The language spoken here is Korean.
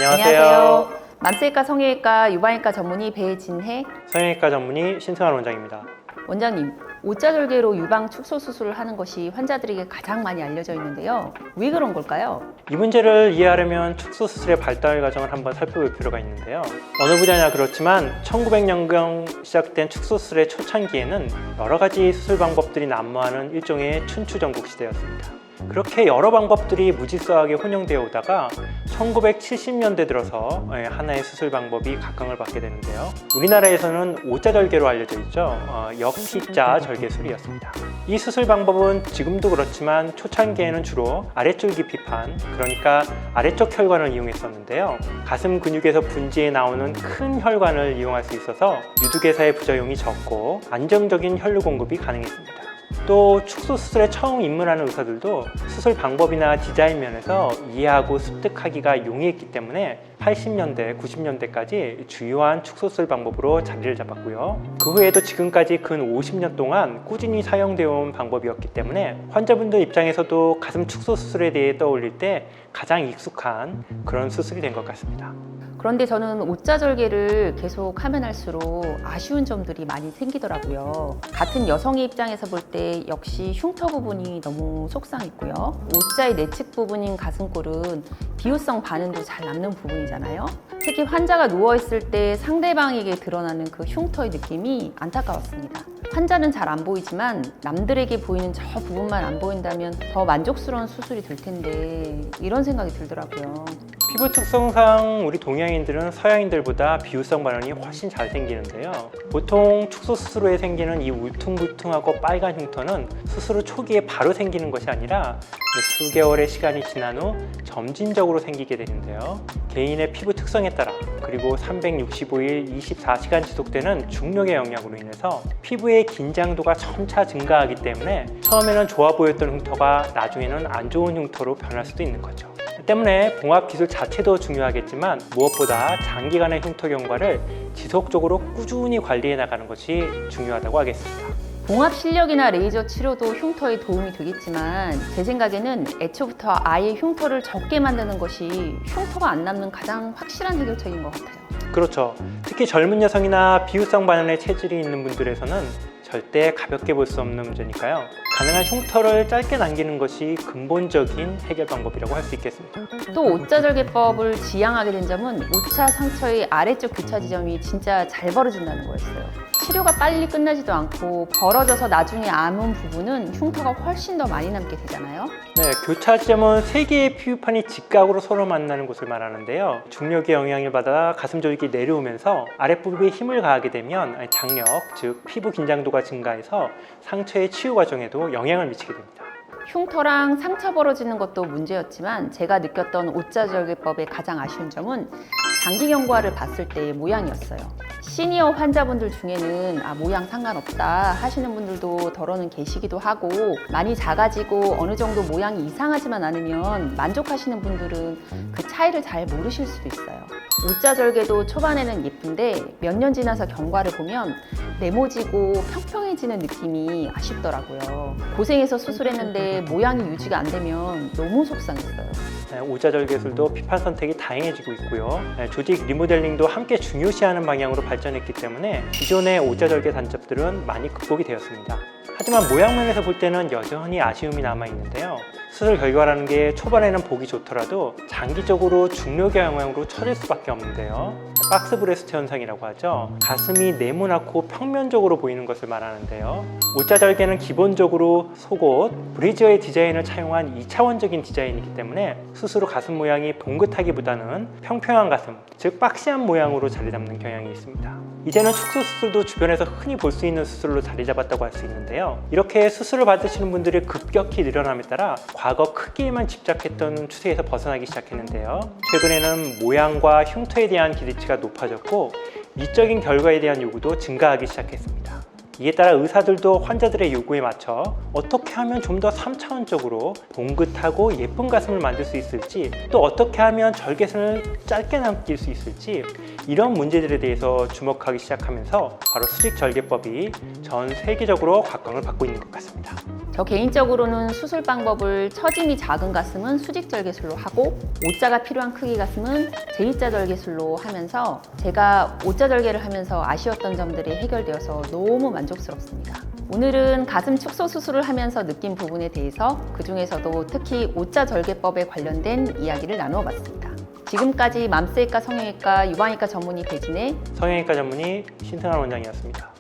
안녕하세요. 맘스외과 성형외과 유방외과 전문의 배진혜 성형외과 전문의 신승환 원장입니다. 원장님, 오자절개로 유방 축소 수술을 하는 것이 환자들에게 가장 많이 알려져 있는데요. 왜 그런 걸까요? 이 문제를 이해하려면 축소 수술의 발달 과정을 한번 살펴볼 필요가 있는데요. 어느 분야나 그렇지만 1900년경 시작된 축소 수술의 초창기에는 여러 가지 수술 방법들이 난무하는 일종의 춘추전국 시대였습니다. 그렇게 여러 방법들이 무질서하게 혼용되어 오다가 1970년대 들어서 하나의 수술 방법이 각광을 받게 되는데요. 우리나라에서는 오자절개로 알려져 있죠. 역P자 절개술이었습니다. 이 수술 방법은 지금도 그렇지만 초창기에는 주로 아래쪽 기피판, 그러니까 아래쪽 혈관을 이용했었는데요. 가슴 근육에서 분지에 나오는 큰 혈관을 이용할 수 있어서 유두개사의 부작용이 적고 안정적인 혈류 공급이 가능했습니다. 또 축소 수술에 처음 입문하는 의사들도 수술 방법이나 디자인 면에서 이해하고 습득하기가 용이했기 때문에 80년대, 90년대까지 주요한 축소 수술 방법으로 자리를 잡았고요. 그 후에도 지금까지 근 50년 동안 꾸준히 사용되어 온 방법이었기 때문에 환자분들 입장에서도 가슴 축소 수술에 대해 떠올릴 때 가장 익숙한 그런 수술이 된 것 같습니다. 그런데 저는 오자절개를 계속 하면 할수록 아쉬운 점들이 많이 생기더라고요. 같은 여성의 입장에서 볼 때 역시 흉터 부분이 너무 속상했고요. 오자의 내측 부분인 가슴골은 비효성 반응도 잘 남는 부분이잖아요. 특히 환자가 누워있을 때 상대방에게 드러나는 그 흉터의 느낌이 안타까웠습니다. 환자는 잘 안 보이지만 남들에게 보이는 저 부분만 안 보인다면 더 만족스러운 수술이 될 텐데 이런 생각이 들더라고요. 피부 특성상 우리 동양인들은 서양인들보다 비효성 반응이 훨씬 잘 생기는데요. 보통 축소 수술 후에 생기는 이 울퉁불퉁하고 빨간 흉터는 수술 후 초기에 바로 생기는 것이 아니라 수개월의 시간이 지난 후 점진적으로 생기게 되는데요. 개인의 피부 특성에 따라 그리고 365일 24시간 지속되는 중력의 영향으로 인해서 피부의 긴장도가 점차 증가하기 때문에 처음에는 좋아 보였던 흉터가 나중에는 안 좋은 흉터로 변할 수도 있는 거죠. 때문에 봉합 기술 자체도 중요하겠지만 무엇보다 장기간의 흉터 경과를 지속적으로 꾸준히 관리해 나가는 것이 중요하다고 하겠습니다. 봉합 실력이나 레이저 치료도 흉터에 도움이 되겠지만 제 생각에는 애초부터 아예 흉터를 적게 만드는 것이 흉터가 안 남는 가장 확실한 해결책인 것 같아요. 그렇죠. 특히 젊은 여성이나 비효성 반응의 체질이 있는 분들에서는 절대 가볍게 볼 수 없는 문제니까요. 가능한 흉터를 짧게 남기는 것이 근본적인 해결 방법이라고 할 수 있겠습니다. 또 오자절개법을 지향하게 된 점은 오차 상처의 아래쪽 교차 지점이 진짜 잘 벌어진다는 거였어요. 치료가 빨리 끝나지도 않고 벌어져서 나중에 아문 부분은 흉터가 훨씬 더 많이 남게 되잖아요. 네, 교차 지점은 세 개의 피부판이 직각으로 서로 만나는 곳을 말하는데요. 중력의 영향을 받아 가슴 조직이 내려오면서 아랫부분에 힘을 가하게 되면 장력, 즉 피부 긴장도가 증가해서 상처의 치유 과정에도 영향을 미치게 됩니다. 흉터랑 상처 벌어지는 것도 문제였지만 제가 느꼈던 오자절개법의 가장 아쉬운 점은 장기 경과를 봤을 때의 모양이었어요. 시니어 환자분들 중에는 모양 상관없다 하시는 분들도 덜어는 계시기도 하고 많이 작아지고 어느 정도 모양이 이상하지만 않으면 만족하시는 분들은 그 차이를 잘 모르실 수도 있어요. 오자절개도 초반에는 예쁜데 몇 년 지나서 경과를 보면 네모지고 평평해지는 느낌이 아쉽더라고요. 고생해서 수술했는데 모양이 유지가 안 되면 너무 속상했어요. 오자절개술도 피판 선택이 다양해지고 있고요. 조직 리모델링도 함께 중요시하는 방향으로 발전했기 때문에 기존의 오자절개 단점들은 많이 극복이 되었습니다. 하지만 모양면에서 볼 때는 여전히 아쉬움이 남아있는데요. 수술 결과라는 게 초반에는 보기 좋더라도 장기적으로 중력의 영향으로 처질 수밖에 없는데요. 박스 브레스트 현상이라고 하죠. 가슴이 네모나고 평면적으로 보이는 것을 말하는데요. 오자절개는 기본적으로 속옷, 브래지어의 디자인을 차용한 2차원적인 디자인이기 때문에 수술 후 가슴 모양이 봉긋하기보다는 평평한 가슴, 즉 박시한 모양으로 자리 잡는 경향이 있습니다. 이제는 축소 수술도 주변에서 흔히 볼 수 있는 수술로 자리 잡았다고 할 수 있는데요. 이렇게 수술을 받으시는 분들이 급격히 늘어남에 따라 과거 크기에만 집착했던 추세에서 벗어나기 시작했는데요. 최근에는 모양과 흉터에 대한 기대치가 높아졌고 미적인 결과에 대한 요구도 증가하기 시작했습니다. 이에 따라 의사들도 환자들의 요구에 맞춰 어떻게 하면 좀 더 3차원적으로 봉긋하고 예쁜 가슴을 만들 수 있을지, 또 어떻게 하면 절개선을 짧게 남길 수 있을지, 이런 문제들에 대해서 주목하기 시작하면서 바로 수직절개법이 전 세계적으로 각광을 받고 있는 것 같습니다. 저 개인적으로는 수술 방법을 처짐이 작은 가슴은 수직절개술로 하고 O자가 필요한 크기 가슴은 J자 절개술로 하면서 제가 O자 절개를 하면서 아쉬웠던 점들이 해결되어서 너무 만족스럽습니다. 오늘은 가슴 축소 수술을 하면서 느낀 부분에 대해서 그 중에서도 특히 O자 절개법에 관련된 이야기를 나누어 봤습니다. 지금까지 맘스외과, 성형외과, 유방외과 전문의 배진의 성형외과 전문의 신승환 원장이었습니다.